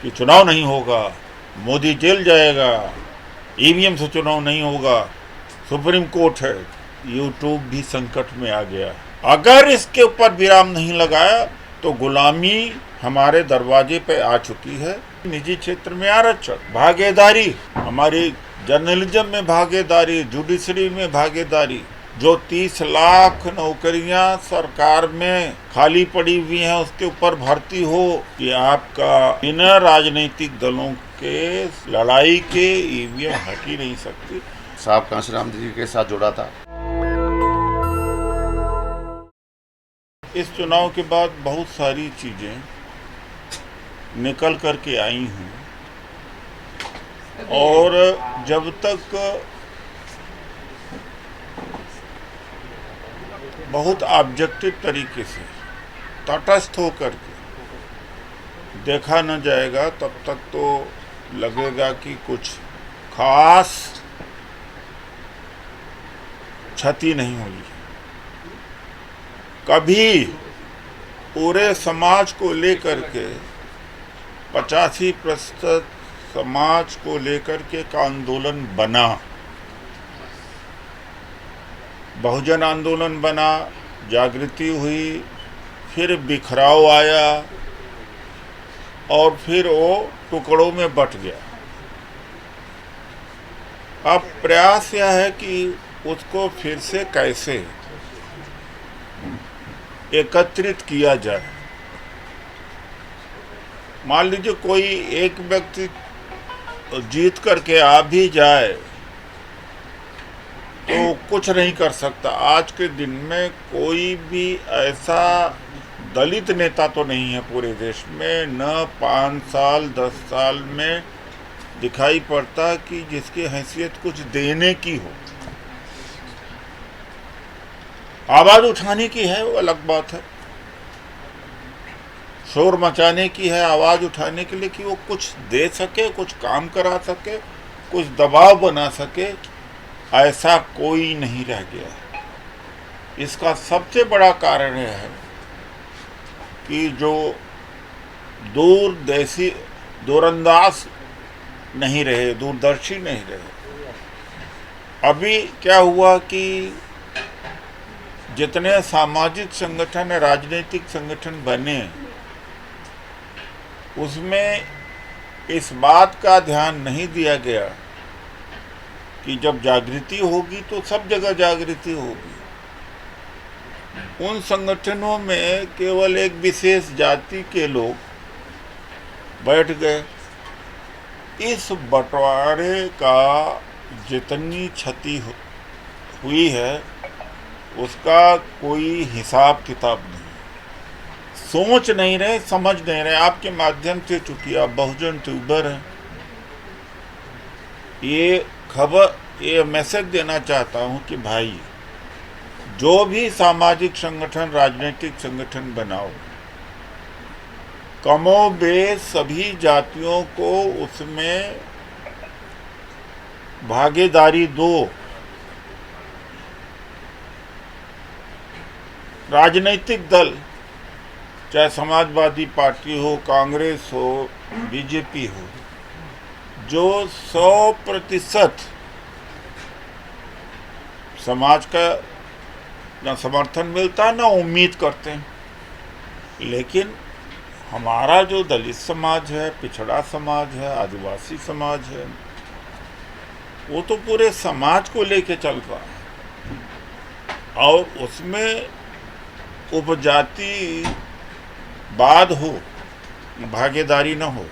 कि चुनाव नहीं होगा, मोदी जेल जाएगा, ईवीएम से चुनाव नहीं होगा, सुप्रीम कोर्ट है, यूट्यूब भी संकट में आ गया। अगर इसके ऊपर विराम नहीं लगाया तो गुलामी हमारे दरवाजे पे आ चुकी है। निजी क्षेत्र में आरक्षण, भागीदारी, हमारी जर्नलिज्म में भागीदारी, जुडिशरी में भागीदारी, जो 30 लाख नौकरियां सरकार में खाली पड़ी हुई हैं उसके ऊपर भर्ती हो, कि आपका इन राजनीतिक दलों के लड़ाई के ईवीएम हट ही नहीं सकती। साहब कांशीराम जी के साथ जुड़ा था। इस चुनाव के बाद बहुत सारी चीजें निकल करके आई हैं और जब तक बहुत ऑब्जेक्टिव तरीके से तटस्थ होकर के देखा न जाएगा तब तक तो लगेगा कि कुछ खास क्षति नहीं हुई। कभी पूरे समाज को लेकर के 85% समाज को लेकर के एक आंदोलन बना, बहुजन आंदोलन बना, जागृति हुई, फिर बिखराव आया और फिर वो टुकड़ों में बट गया। अब प्रयास यह है कि उसको फिर से कैसे एकत्रित किया जाए। मान लीजिए कोई एक व्यक्ति जीत करके आ भी जाए तो कुछ नहीं कर सकता। आज के दिन में कोई भी ऐसा दलित नेता तो नहीं है पूरे देश में, न 5 साल 10 साल में दिखाई पड़ता कि जिसकी हैसियत कुछ देने की हो। आवाज उठाने की है वो अलग बात है, शोर मचाने की है, आवाज उठाने के लिए कि वो कुछ दे सके, कुछ काम करा सके, कुछ दबाव बना सके, ऐसा कोई नहीं रह गया है। इसका सबसे बड़ा कारण यह है कि जो दूरंदाज नहीं रहे, दूरदर्शी नहीं रहे। अभी क्या हुआ कि जितने सामाजिक संगठन, राजनीतिक संगठन बने, उसमें इस बात का ध्यान नहीं दिया गया कि जब जागृति होगी तो सब जगह जागृति होगी। उन संगठनों में केवल एक विशेष जाति के लोग बैठ गए। इस बंटवारे का जितनी क्षति हुई है उसका कोई हिसाब किताब नहीं। सोच नहीं रहे, समझ नहीं रहे। आपके माध्यम से, चूंकि आप बहुजन ट्यूबर हैं, ये मैसेज देना चाहता हूं कि भाई, जो भी सामाजिक संगठन, राजनीतिक संगठन बनाओ, कमोबेश सभी जातियों को उसमें भागीदारी दो। राजनीतिक दल, चाहे समाजवादी पार्टी हो, कांग्रेस हो, बीजेपी हो, जो 100% समाज का न समर्थन मिलता है न उम्मीद करते हैं, लेकिन हमारा जो दलित समाज है, पिछड़ा समाज है, आदिवासी समाज है, वो तो पूरे समाज को लेके चल रहा है और उसमें उपजाति बाद हो, भागीदारी न हो।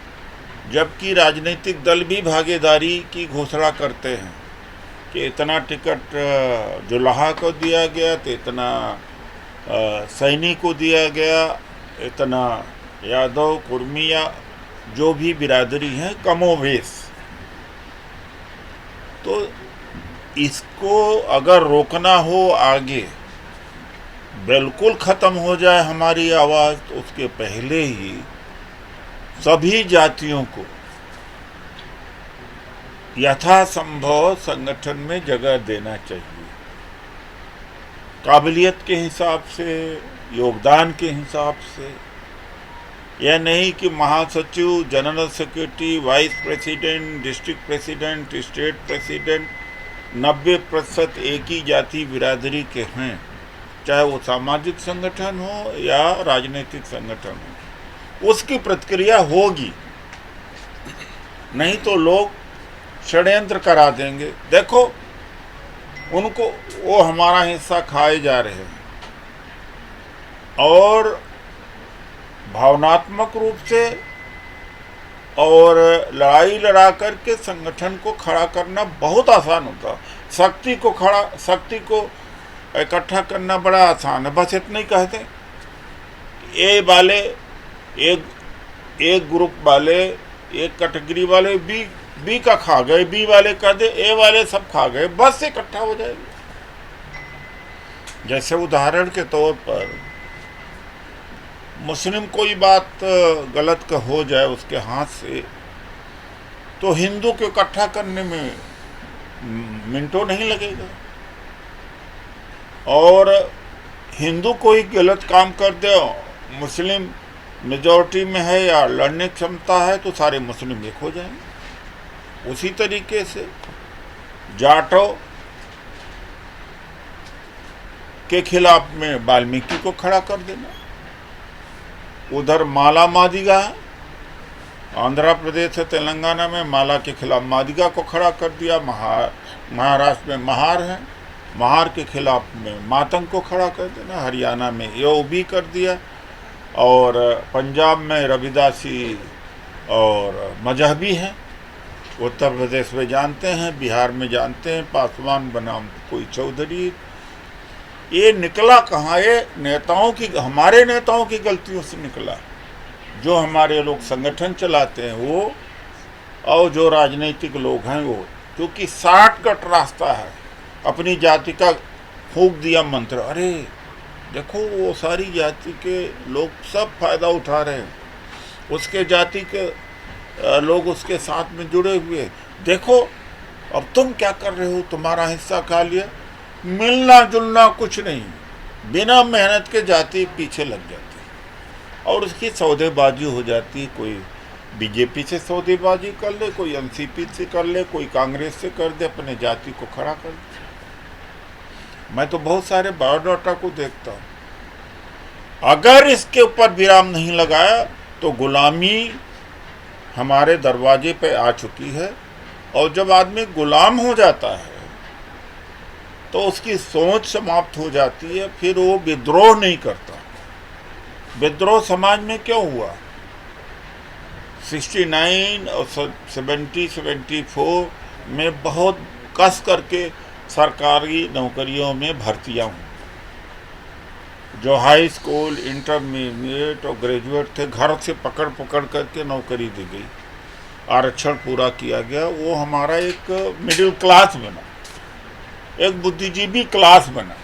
जबकि राजनीतिक दल भी भागीदारी की घोषणा करते हैं कि इतना टिकट जुलाहा को दिया गया, तो इतना सैनी को दिया गया, इतना यादव, कुर्मी या जो भी बिरादरी हैं कमोवेश। तो इसको अगर रोकना हो, आगे बिल्कुल ख़त्म हो जाए हमारी आवाज़, तो उसके पहले ही सभी जातियों को यथासंभव संगठन में जगह देना चाहिए। काबिलियत के हिसाब से, योगदान के हिसाब से। यह नहीं कि महासचिव, general secretary, vice president, district president, state president 90% एक ही जाति बिरादरी के हैं, चाहे वो सामाजिक संगठन हो या राजनीतिक संगठन हो। उसकी प्रतिक्रिया होगी, नहीं तो लोग षड्यंत्र करा देंगे। देखो उनको, वो हमारा हिस्सा खाए जा रहे हैं और भावनात्मक रूप से और लड़ाई लड़ा करके संगठन को खड़ा करना बहुत आसान होता है। शक्ति को इकट्ठा करना बड़ा आसान है। बस इतना ही कहते, ए वाले एक ग्रुप वाले, एक कैटेगरी वाले बी का खा गए, बी वाले कर दे, ए वाले सब खा गए, बस इकट्ठा हो जाएगी। जैसे उदाहरण के तौर पर मुस्लिम कोई बात गलत का हो जाए उसके हाथ से, तो हिंदू को इकट्ठा करने में मिनटों नहीं लगेगा। और हिंदू कोई गलत काम कर दे, मुस्लिम मेजॉरिटी में है या लड़ने की क्षमता है, तो सारे मुस्लिम एक हो जाएंगे। उसी तरीके से जाटों के खिलाफ में वाल्मीकि को खड़ा कर देना, उधर माला मादिगा, आंध्र प्रदेश से तेलंगाना में माला के खिलाफ मादिगा को खड़ा कर दिया, महाराष्ट्र में महार है, महार के खिलाफ में मातंग को खड़ा कर देना, हरियाणा में भी कर दिया, और पंजाब में रविदासी और मजहबी हैं, उत्तर प्रदेश में जानते हैं, बिहार में जानते हैं, पासवान बनाम कोई चौधरी। ये निकला कहाँ? ये नेताओं की, हमारे नेताओं की गलतियों से निकला। जो हमारे लोग संगठन चलाते हैं वो, और जो राजनीतिक लोग हैं वो, क्योंकि शॉर्टकट रास्ता है, अपनी जाति का फूंक दिया मंत्र। अरे देखो वो सारी जाति के लोग सब फायदा उठा रहे हैं, उसके जाति के लोग उसके साथ में जुड़े हुए। देखो अब तुम क्या कर रहे हो, तुम्हारा हिस्सा खा लिया। मिलना जुलना कुछ नहीं, बिना मेहनत के जाति पीछे लग जाती है और उसकी सौदेबाजी हो जाती है। कोई बीजेपी से सौदेबाजी कर ले, कोई एनसीपी से कर ले, कोई कांग्रेस से कर दे, अपने जाति को खड़ा कर दे। मैं तो बहुत सारे बायोडाटा को देखता हूँ। अगर इसके ऊपर विराम नहीं लगाया तो गुलामी हमारे दरवाजे पे आ चुकी है, और जब आदमी गुलाम हो जाता है तो उसकी सोच समाप्त हो जाती है, फिर वो विद्रोह नहीं करता। विद्रोह समाज में क्यों हुआ? 69 और 74 में बहुत कस करके सरकारी नौकरियों में भर्तियां हुई। जो हाई स्कूल, इंटरमीडिएट और ग्रेजुएट थे, घर से पकड़ करके नौकरी दी गई, आरक्षण पूरा किया गया। वो हमारा एक मिडिल क्लास बना, एक बुद्धिजीवी क्लास बना।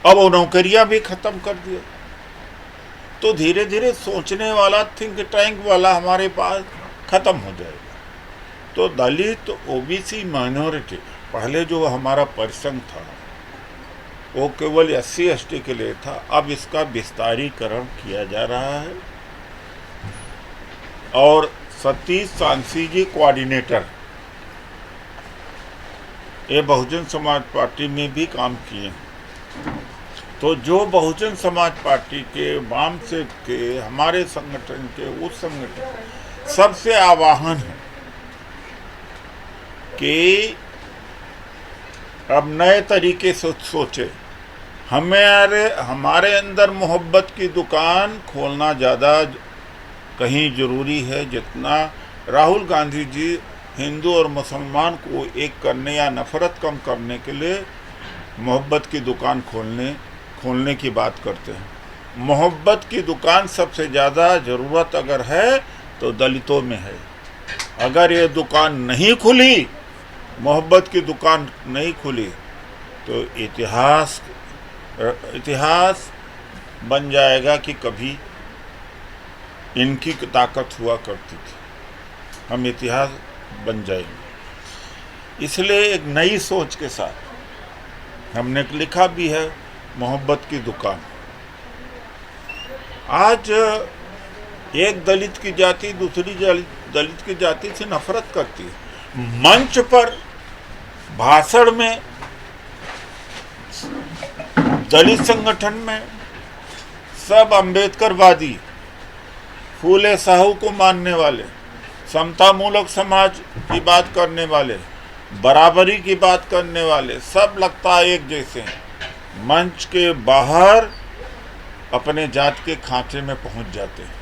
अब वो नौकरियां भी खत्म कर दिया, तो धीरे धीरे सोचने वाला, थिंक टैंक वाला हमारे पास खत्म हो जाएगा। तो दलित, ओबीसी, माइनॉरिटी, पहले जो हमारा परिसंघ था वो केवल SC/ST के लिए था, अब इसका विस्तारीकरण किया जा रहा है। और सतीश सांसी जी कोऑर्डिनेटर, ये बहुजन समाज पार्टी में भी काम किए। तो जो बहुजन समाज पार्टी के, वाम से के, हमारे संगठन के, उस संगठन, सबसे आह्वान है कि अब नए तरीके से सोचे। हमारे अंदर मोहब्बत की दुकान खोलना ज़्यादा कहीं ज़रूरी है, जितना राहुल गांधी जी हिंदू और मुसलमान को एक करने या नफरत कम करने के लिए मोहब्बत की दुकान खोलने की बात करते हैं। मोहब्बत की दुकान सबसे ज़्यादा ज़रूरत अगर है तो दलितों में है। अगर ये दुकान नहीं खुली, मोहब्बत की दुकान नहीं खुली, तो इतिहास बन जाएगा कि कभी इनकी ताकत हुआ करती थी, हम इतिहास बन जाएंगे। इसलिए एक नई सोच के साथ हमने लिखा भी है मोहब्बत की दुकान। आज एक दलित की जाति दूसरी दलित की जाति से नफरत करती है। मंच पर भाषण में दलित संगठन में सब अंबेडकरवादी, फूले साहू को मानने वाले, समता मूलक समाज की बात करने वाले, बराबरी की बात करने वाले, सब लगता है एक जैसे हैं। मंच के बाहर अपने जात के खांचे में पहुंच जाते हैं।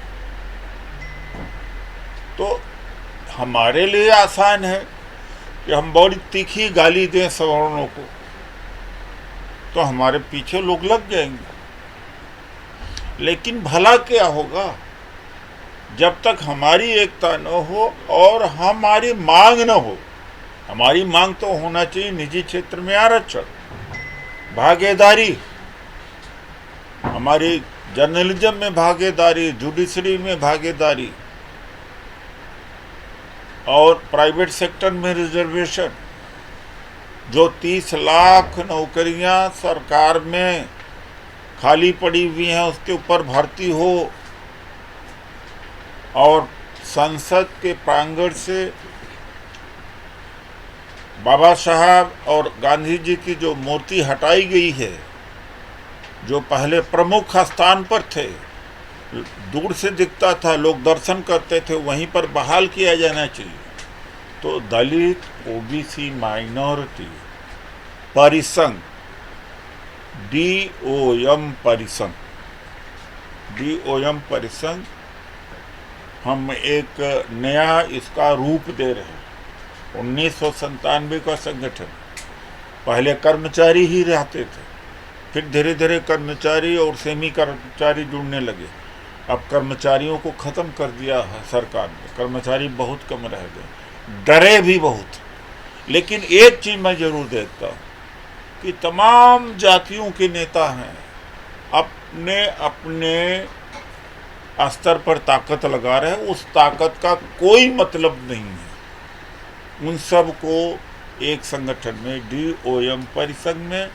तो हमारे लिए आसान है कि हम बड़ी तीखी गाली दें सवर्णों को, तो हमारे पीछे लोग लग जाएंगे। लेकिन भला क्या होगा जब तक हमारी एकता न हो और हमारी मांग न हो। हमारी मांग तो होना चाहिए निजी क्षेत्र में आरक्षण, भागीदारी, हमारी जर्नलिज्म में भागीदारी, जुडिशरी में भागीदारी और प्राइवेट सेक्टर में रिजर्वेशन। जो 30 लाख नौकरियां सरकार में खाली पड़ी हुई हैं उसके ऊपर भर्ती हो और संसद के प्रांगण से बाबा साहब और गांधी जी की जो मूर्ति हटाई गई है, जो पहले प्रमुख स्थान पर थे, दूर से दिखता था, लोग दर्शन करते थे, वहीं पर बहाल किया जाना चाहिए। तो दलित, ओबीसी, माइनॉरिटी परिसंघ, DOM परिसंघ हम एक नया इसका रूप दे रहे हैं। 1997 का संगठन, पहले कर्मचारी ही रहते थे, फिर धीरे धीरे कर्मचारी और सेमी कर्मचारी जुड़ने लगे। अब कर्मचारियों को ख़त्म कर दिया है सरकार ने, कर्मचारी बहुत कम रह गए, डरे भी बहुत। लेकिन एक चीज़ मैं ज़रूर देखता हूँ कि तमाम जातियों के नेता हैं, अपने अपने स्तर पर ताकत लगा रहे हैं। उस ताकत का कोई मतलब नहीं है। उन सब को एक संगठन में, DOM परिसंघ में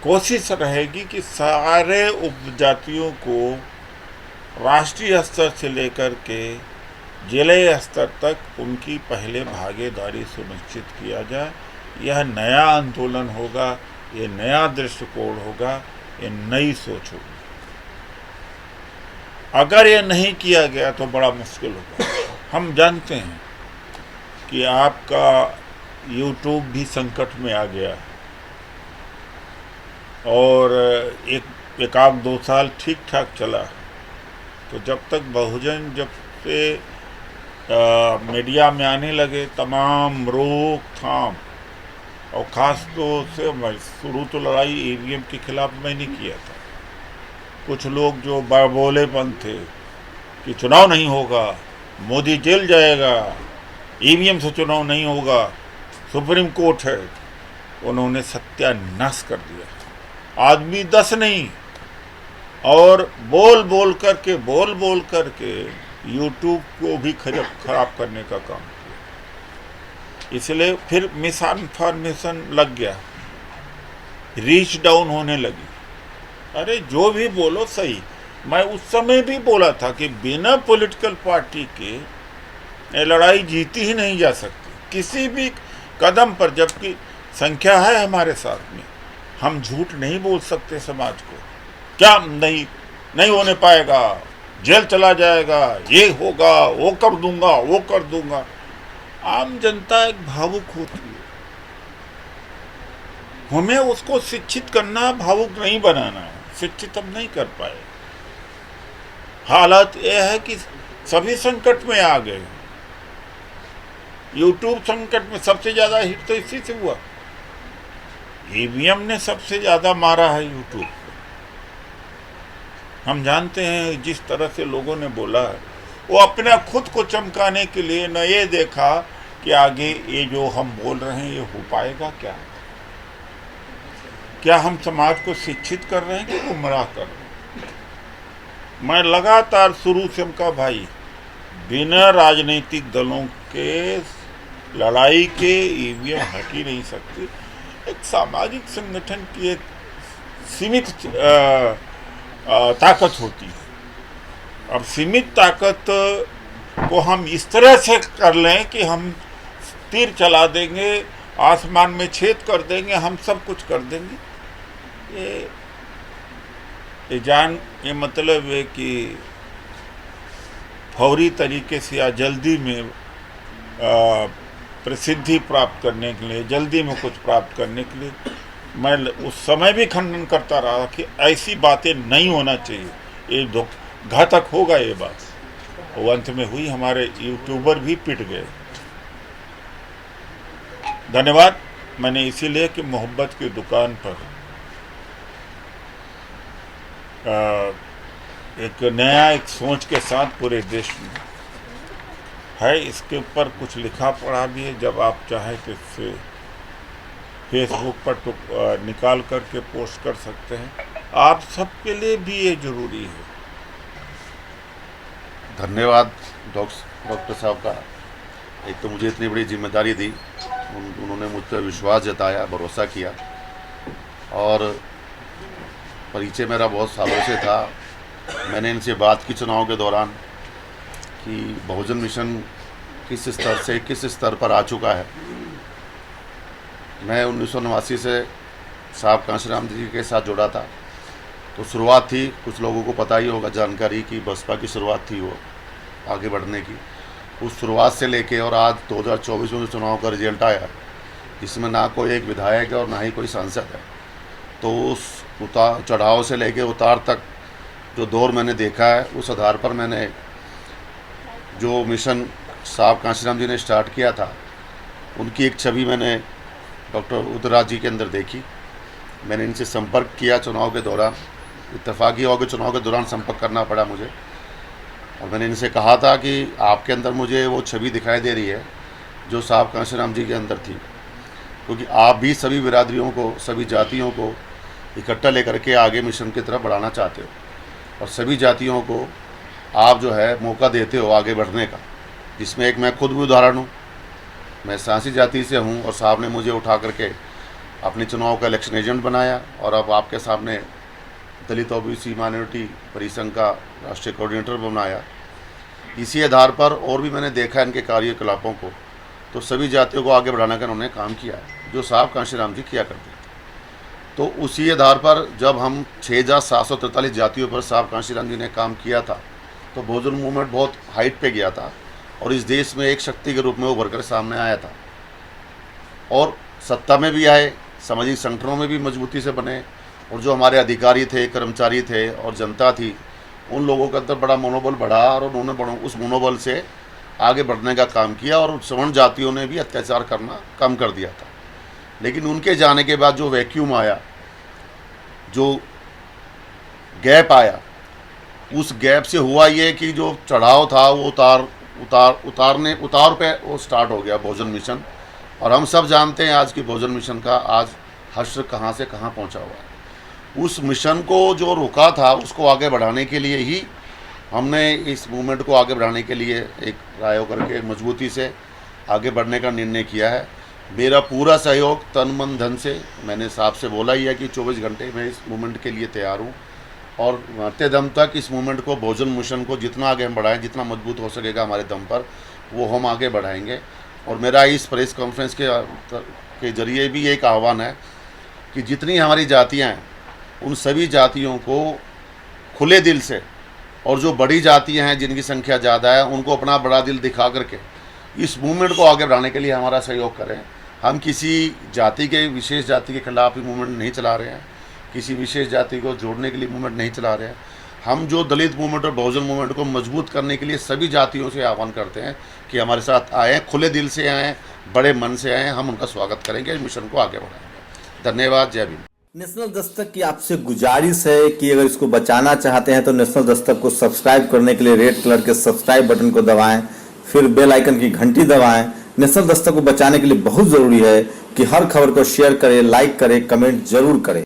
कोशिश रहेगी कि सारे उपजातियों को राष्ट्रीय स्तर से लेकर के जिले स्तर तक उनकी पहले भागीदारी सुनिश्चित किया जाए। यह नया आंदोलन होगा, ये नया दृष्टिकोण होगा, ये नई सोच होगी। अगर ये नहीं किया गया तो बड़ा मुश्किल होगा। हम जानते हैं कि आपका YouTube भी संकट में आ गया और एक आध 2 साल ठीक ठाक चला। तो जब तक बहुजन जब से मीडिया में आने लगे, तमाम रोकथाम, और ख़ास तौर से शुरू तो लड़ाई EVM के खिलाफ मैंने किया था। कुछ लोग जो बाबोलेपन थे कि चुनाव नहीं होगा, मोदी जेल जाएगा, EVM से चुनाव नहीं होगा, सुप्रीम कोर्ट है, उन्होंने सत्यानाश कर दिया। आदमी 10 नहीं, और बोल बोल करके YouTube को भी खराब करने का काम किया। इसलिए फिर मिस इन्फॉर्मेशन लग गया, रीच डाउन होने लगी। अरे जो भी बोलो सही। मैं उस समय भी बोला था कि बिना पॉलिटिकल पार्टी के ये लड़ाई जीती ही नहीं जा सकती किसी भी कदम पर, जबकि संख्या है हमारे साथ में। हम झूठ नहीं बोल सकते समाज को, क्या नहीं होने पाएगा, जेल चला जाएगा, ये होगा, वो कर दूंगा। आम जनता एक भावुक होती है, हमें उसको शिक्षित करना, भावुक नहीं बनाना है। शिक्षित हम नहीं कर पाए। हालत यह है कि सभी संकट में आ गए। YouTube संकट में सबसे ज़्यादा हिट तो इसी से हुआ। EVM ने सबसे ज़्यादा मारा है YouTube को। हम जानते हैं जिस तरह से लोगों ने बोला है, वो अपने खुद को चमकाने के लिए न ये देखा कि आगे ये जो हम बोल रहे हैं ये हो पाएगा क्या हम समाज को शिक्षित कर रहे हैं कि गुमराह कर रहे हैं। मैं लगातार शुरू से उनका भाई, बिना राजनीतिक दलों के लड़ाई के EVM हट ही नहीं सकती। एक सामाजिक संगठन की एक सीमित ताकत होती है। अब सीमित ताकत को हम इस तरह से कर लें कि हम तीर चला देंगे, आसमान में छेद कर देंगे, हम सब कुछ कर देंगे, ये मतलब है कि फौरी तरीके से या जल्दी में प्रसिद्धि प्राप्त करने के लिए, जल्दी में कुछ प्राप्त करने के लिए मैं उस समय भी खंडन करता रहा कि ऐसी बातें नहीं होना चाहिए, ये घातक होगा ये बात। वो अंत में हुई, हमारे यूट्यूबर भी पिट गए। धन्यवाद। मैंने इसीलिए कि मोहब्बत की दुकान पर एक नया एक सोच के साथ पूरे देश में है, इसके ऊपर कुछ लिखा पढ़ा भी है। जब आप चाहें तो इससे फेसबुक पर निकाल करके पोस्ट कर सकते हैं। आप सबके लिए भी ये जरूरी है। धन्यवाद डॉक्टर साहब का। एक तो मुझे इतनी बड़ी जिम्मेदारी दी, उन्होंने मुझ पर विश्वास जताया, भरोसा किया, और परिचय मेरा बहुत सालों से था। मैंने इनसे बात की चुनाव के दौरान कि बहुजन मिशन किस स्तर से किस स्तर पर आ चुका है। मैं 1989 से साहब कांशीराम जी के साथ जुड़ा था। तो शुरुआत थी, कुछ लोगों को पता ही होगा, जानकारी की बसपा की शुरुआत थी वो आगे बढ़ने की। उस शुरुआत से लेके और आज 2024 में चुनाव का रिजल्ट आया, जिसमें ना कोई एक विधायक है और ना ही कोई सांसद है। तो उस उतार चढ़ाव से लेके उतार तक जो दौर मैंने देखा है, उस आधार पर मैंने जो मिशन साहब कांशीराम जी ने स्टार्ट किया था, उनकी एक छवि मैंने डॉक्टर उदयराज जी के अंदर देखी। मैंने इनसे संपर्क किया चुनाव के दौरान, इत्तेफाकी हो गया चुनाव के दौरान संपर्क करना पड़ा मुझे, और मैंने इनसे कहा था कि आपके अंदर मुझे वो छवि दिखाई दे रही है जो साहब कांशीराम जी के अंदर थी, क्योंकि आप भी सभी बिरादरियों को, सभी जातियों को इकट्ठा लेकर के आगे मिशन की तरफ बढ़ाना चाहते हो, और सभी जातियों को आप जो है मौका देते हो आगे बढ़ने का, जिसमें एक मैं खुद भी उदाहरण हूँ। मैं सांसी जाति से हूँ और साहब ने मुझे उठा करके अपने चुनाव का इलेक्शन एजेंट बनाया, और अब आपके सामने दलित ओबीसी माइनॉरिटी परिसंघ का राष्ट्रीय कोऑर्डिनेटर बनाया। इसी आधार पर और भी मैंने देखा इनके कार्यकलापों को, तो सभी जातियों को आगे बढ़ाने का उन्होंने काम किया है, जो साहब कांशीराम जी किया करते थे। तो उसी आधार पर जब हम 6743 जातियों पर साहब कांशीराम जी ने काम किया था, तो बहुजन मूवमेंट बहुत हाइट पे गया था और इस देश में एक शक्ति के रूप में उभर कर सामने आया था, और सत्ता में भी आए, सामाजिक संगठनों में भी मजबूती से बने, और जो हमारे अधिकारी थे, कर्मचारी थे और जनता थी, उन लोगों के अंदर बड़ा मनोबल बढ़ा, और उन्होंने उस मनोबल से आगे बढ़ने का काम किया, और सवर्ण जातियों ने भी अत्याचार करना कम कर दिया था। लेकिन उनके जाने के बाद जो वैक्यूम आया, जो गैप आया, उस गैप से हुआ ये कि जो चढ़ाव था वो उतार पे वो स्टार्ट हो गया बहुजन मिशन। और हम सब जानते हैं आज की बहुजन मिशन का आज हश्र कहाँ से कहाँ पहुँचा हुआ है। उस मिशन को जो रोका था, उसको आगे बढ़ाने के लिए ही हमने इस मूवमेंट को आगे बढ़ाने के लिए एक राय होकर के मजबूती से आगे बढ़ने का निर्णय किया है। मेरा पूरा सहयोग तन मन धन से, मैंने साहब से बोला ही है कि 24 घंटे मैं इस मूवमेंट के लिए तैयार हूँ, और मरते दम तक इस मूवमेंट को, बहुजन मिशन को जितना आगे हम बढ़ाएं, जितना मजबूत हो सकेगा हमारे दम पर, वो हम आगे बढ़ाएंगे। और मेरा इस प्रेस कॉन्फ्रेंस के जरिए भी एक आह्वान है कि जितनी हमारी जातियाँ हैं, उन सभी जातियों को खुले दिल से, और जो बड़ी जातियाँ हैं जिनकी संख्या ज़्यादा है, उनको अपना बड़ा दिल दिखा करके इस मूवमेंट को आगे बढ़ाने के लिए हमारा सहयोग करें। हम किसी जाति के, विशेष जाति के खिलाफ ही मूवमेंट नहीं चला रहे हैं, किसी विशेष जाति को जोड़ने के लिए मूवमेंट नहीं चला रहे हैं। हम जो दलित मूवमेंट और बहुजन मूवमेंट को मजबूत करने के लिए सभी जातियों से आह्वान करते हैं कि हमारे साथ आएँ, खुले दिल से आएँ, बड़े मन से आएँ, हम उनका स्वागत करेंगे, इस मिशन को आगे बढ़ाएंगे। धन्यवाद। जय भीम। नेशनल दस्तक की आपसे गुजारिश है कि अगर इसको बचाना चाहते हैं तो नेशनल दस्तक को सब्सक्राइब करने के लिए रेड कलर के सब्सक्राइब बटन को दबाएं, फिर बेल आइकन की घंटी दबाएं। नेशनल दस्तक को बचाने के लिए बहुत जरूरी है कि हर खबर को शेयर करें, लाइक करें, कमेंट जरूर करें।